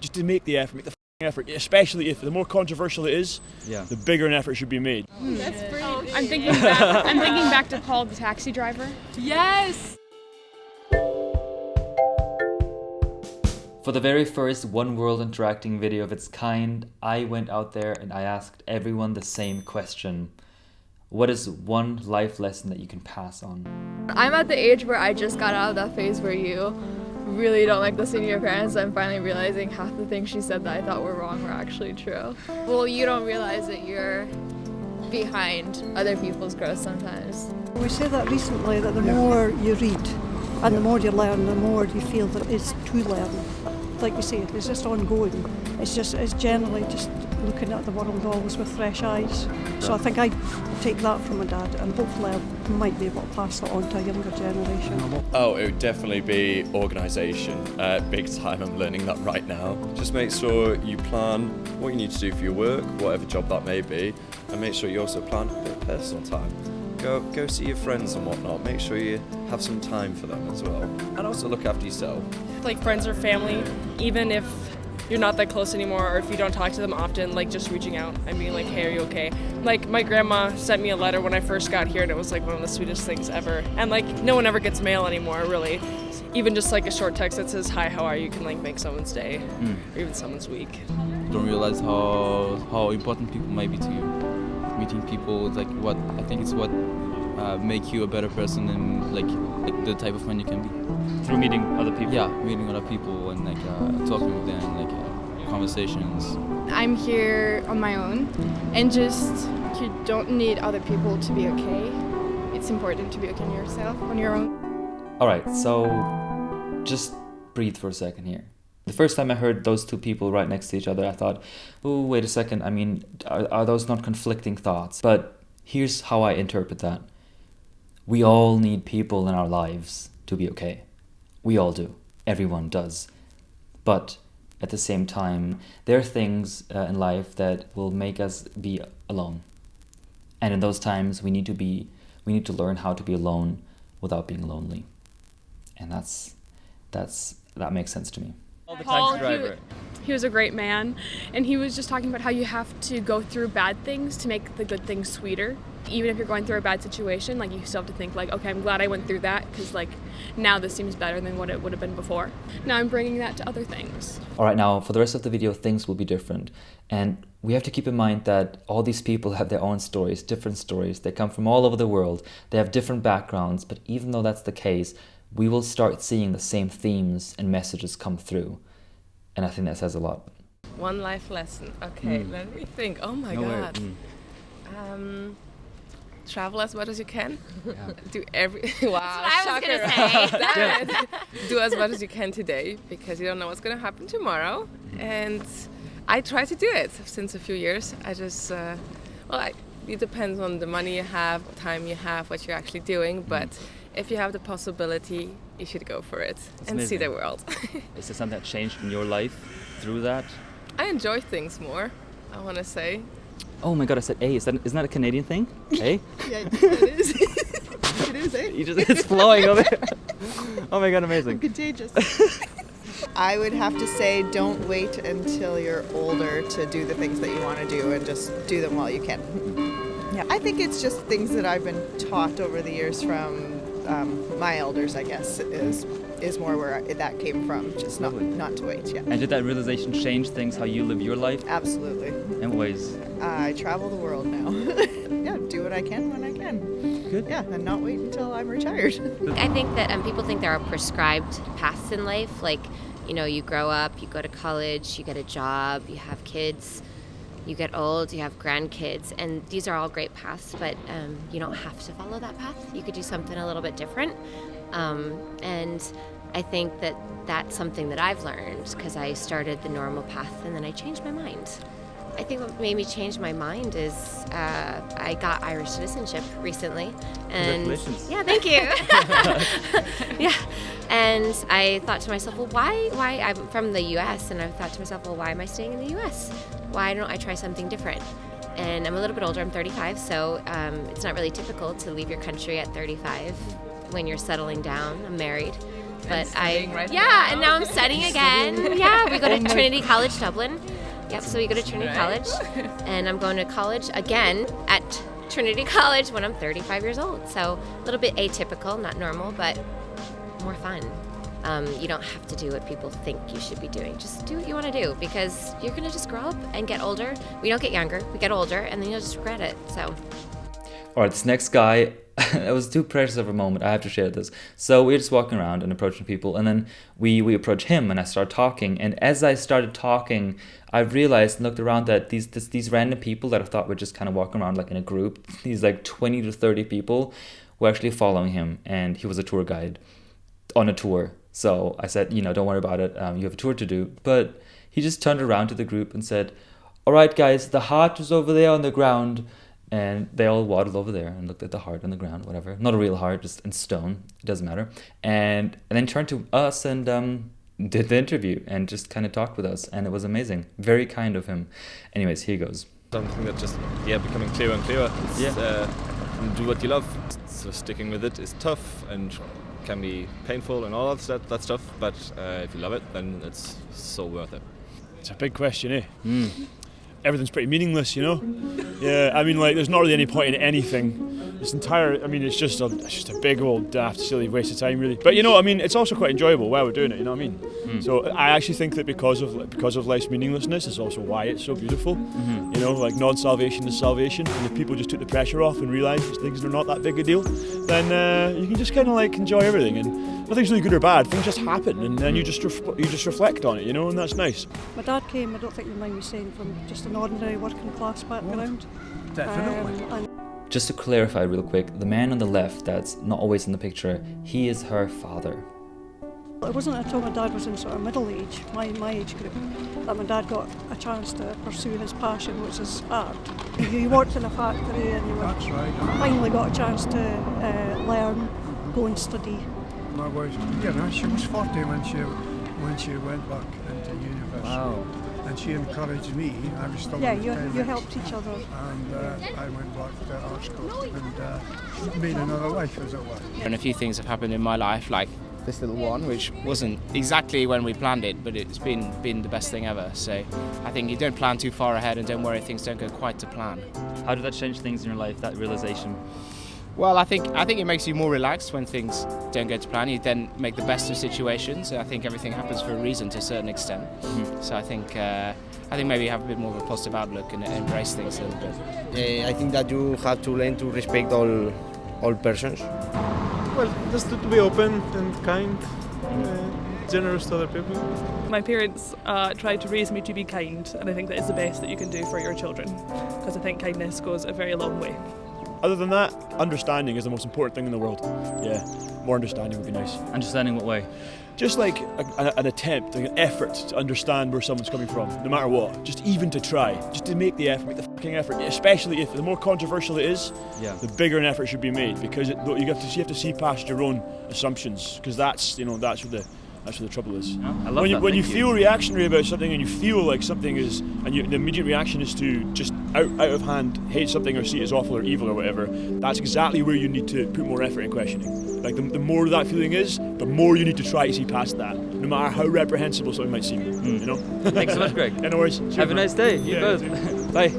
Just to make the effort, make the effort, especially if the more controversial it is, the bigger an effort should be made. That's pretty. I'm thinking back to Paul the taxi driver. Yes. For the very first One World interacting video of its kind, I went out there and I asked everyone the same question. What is one life lesson that you can pass on? I'm at the age where I just got out of that phase where you really don't like listening to your parents. I'm finally realizing half the things she said that I thought were wrong were actually true. Well, you don't realize that you're behind other people's growth sometimes. We said that recently, that the more you read and the more you learn, the more you feel there is to learn. Like you say, it's just ongoing. It's generally just looking at the world always with fresh eyes. So I think I take that from my dad, and hopefully I might be able to pass that on to a younger generation. Oh, it would definitely be organisation. Big time, I'm learning that right now. Just make sure you plan what you need to do for your work, whatever job that may be, and make sure you also plan a bit of personal time. Go see your friends and whatnot. Make sure you have some time for them as well. And also look after yourself. Like friends or family, even if you're not that close anymore or if you don't talk to them often, like just reaching out and being like, hey, are you okay? Like my grandma sent me a letter when I first got here and it was like one of the sweetest things ever. And like no one ever gets mail anymore, really. Even just like a short text that says, hi, how are you, can like make someone's day or even someone's week. Don't realize how important people might be to you. Meeting people is like what I think it's what make you a better person and like the type of friend you can be. Through meeting other people? Yeah, meeting other people and like talking with them, like conversations. I'm here on my own, and just you don't need other people to be okay. It's important to be okay yourself on your own. Alright, so just breathe for a second here. The first time I heard those two people right next to each other, I thought, oh, wait a second, I mean, are those not conflicting thoughts? But here's how I interpret that. We all need people in our lives to be okay. We all do. Everyone does. But at the same time, there are things in life that will make us be alone. And in those times, we need to learn how to be alone without being lonely. And that makes sense to me. Paul, he was a great man, and he was just talking about how you have to go through bad things to make the good things sweeter. Even if you're going through a bad situation, like you still have to think like, okay, I'm glad I went through that because like now this seems better than what it would have been before. Now I'm bringing that to other things. All right, now for the rest of the video, things will be different. And we have to keep in mind that all these people have their own stories, different stories. They come from all over the world. They have different backgrounds. But even though that's the case, we will start seeing the same themes and messages come through. And I think that says a lot. One life lesson. Okay, let me think. Oh my God. Travel as much as you can. Yeah. Do wow, That's what I was gonna say. Damn it. Do as much as you can today because you don't know what's gonna happen tomorrow. And I try to do it since a few years. I just, it depends on the money you have, what time you have, what you're actually doing. But if you have the possibility, you should go for it and see the world. Is there something that changed in your life through that? I enjoy things more, I want to say. Oh my God, I said A. Isn't that a Canadian thing? A? Yeah, it is. It is, eh? It's flowing over here. Oh my God, amazing. Contagious. I would have to say don't wait until you're older to do the things that you want to do and just do them while you can. Yeah, I think it's just things that I've been taught over the years from my elders, I guess, is more where that came from, just not to wait, yeah. And did that realization change things, how you live your life? Absolutely. In ways? I travel the world now. Yeah, do what I can when I can. Good. Yeah, and not wait until I'm retired. I think that people think there are prescribed paths in life, like, you know, you grow up, you go to college, you get a job, you have kids, you get old, you have grandkids, and these are all great paths, but you don't have to follow that path. You could do something a little bit different. And I think that that's something that I've learned because I started the normal path and then I changed my mind. I think what made me change my mind is I got Irish citizenship recently. And congratulations. Yeah, thank you. Yeah, and I thought to myself, well, why? I'm from the U.S. and I thought to myself, well, why am I staying in the U.S.? Why don't I try something different? And I'm a little bit older. I'm 35, so it's not really typical to leave your country at 35 when you're settling down. I'm married. But studying right yeah, now. and now I'm studying again. Yeah, we go to Trinity College Dublin. Yep, so we go to Trinity College, and I'm going to college again at Trinity College when I'm 35 years old. So a little bit atypical, not normal, but more fun. You don't have to do what people think you should be doing. Just do what you want to do, because you're going to just grow up and get older. We don't get younger, we get older, and then you'll just regret it. So. All right, this next guy, it was too precious of a moment. I have to share this. So we're just walking around and approaching people, and then we approach him, and I start talking. And as I started talking, I realized and looked around that these random people that I thought were just kind of walking around like in a group, these like 20 to 30 people, were actually following him, and he was a tour guide on a tour. So I said, don't worry about it. You have a tour to do. But he just turned around to the group and said, all right, guys, the heart is over there on the ground. And they all waddled over there and looked at the heart on the ground, whatever. Not a real heart, just in stone. It doesn't matter. And then turned to us and did the interview and just kind of talked with us. And it was amazing. Very kind of him. Anyways, here goes. Something that just, becoming clearer and clearer. Do what you love. So sticking with it is tough and can be painful and all that stuff. But if you love it, then it's so worth it. It's a big question, eh? Everything's pretty meaningless, Yeah, I mean, like, there's not really any point in anything. This entire, it's just a big old daft, silly waste of time, really. But it's also quite enjoyable while we're doing it. You know what I mean? So I actually think that because of life's meaninglessness is also why it's so beautiful. Like non-salvation is salvation. And if people just took the pressure off and realised things are not that big a deal, then you can just kind of like enjoy everything. And nothing's really good or bad. Things just happen, and then you just reflect on it. And that's nice. My dad came, I don't think you mind me saying, from just an ordinary working class background. Definitely. Just to clarify real quick, the man on the left that's not always in the picture, he is her father. It wasn't until my dad was in sort of middle age, my age group, that my dad got a chance to pursue his passion, which is art. You worked in a factory and you finally got a chance to learn, go and study. My wife, she was 40 when she went back into university. Wow. And she encouraged me. I was still you helped each other. And I went back to art school and made another life, as it were. And a few things have happened in my life, like this little one, which wasn't exactly when we planned it, but it's been the best thing ever. So I think you don't plan too far ahead, and don't worry if things don't go quite to plan. How did that change things in your life, that realization? Well, I think it makes you more relaxed when things don't go to plan. You then make the best of situations. I think everything happens for a reason to a certain extent. So I think maybe you have a bit more of a positive outlook and embrace things a little bit. I think that you have to learn to respect all persons. Well, just to be open and kind, generous to other people. My parents tried to raise me to be kind, and I think that is the best that you can do for your children, because I think kindness goes a very long way. Other than that, understanding is the most important thing in the world. Yeah, more understanding would be nice. Understanding what way? Just like an attempt, like an effort to understand where someone's coming from, no matter what. Just even to try, just to make the fucking effort. Especially if the more controversial it is, the bigger an effort should be made, because you have to see past your own assumptions, because that's where the trouble is. I love when you feel reactionary about something, and you feel like something is, and the immediate reaction is to just out of hand hate something or see it as awful or evil or whatever, that's exactly where you need to put more effort in questioning. Like the more that feeling is, the more you need to try to see past that, no matter how reprehensible something might seem. Thanks so much, Greg. No worries. Have a nice day. You both. Bye.